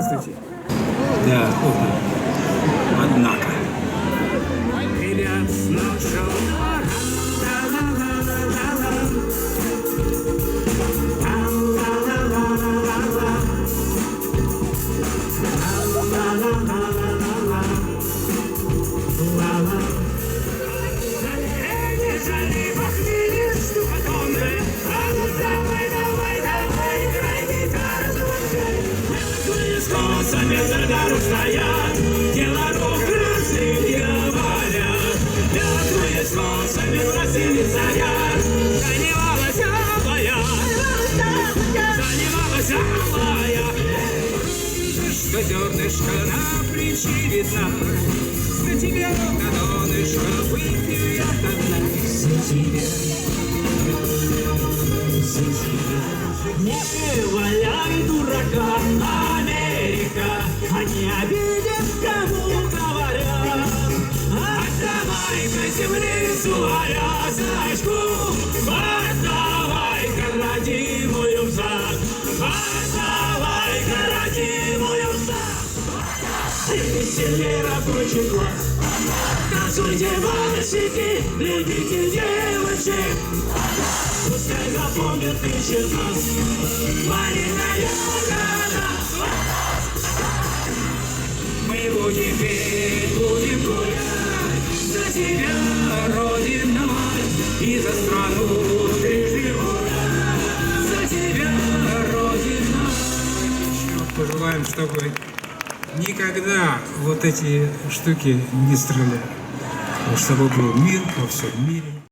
Здравствуйте. Да, однако. Ребят, нашел. Стоят, дело рук красные говорят, мертвые солнцами просили царят, занималась алая, что зернышко на плечи видна, за тебя на донышко выпью я тогда, за тебя. Не валяй дурака, Америка, они обидят, кому говорят. Отдавай-ка земли своя значку, отдавай-ка родимую взад, отдавай-ка родимую взад. Ты веселей рабочий класс, танцуйте вальсики, любите девочек. Пускай запомнят тысячи нас, Марина Ягода. Мы будем петь, будем гулять за тебя, Родина мать, и за страну трижды ура, за тебя, Родина мать. Пожелаем, чтобы никогда вот эти штуки не стреляли, чтобы был мир во всем мире.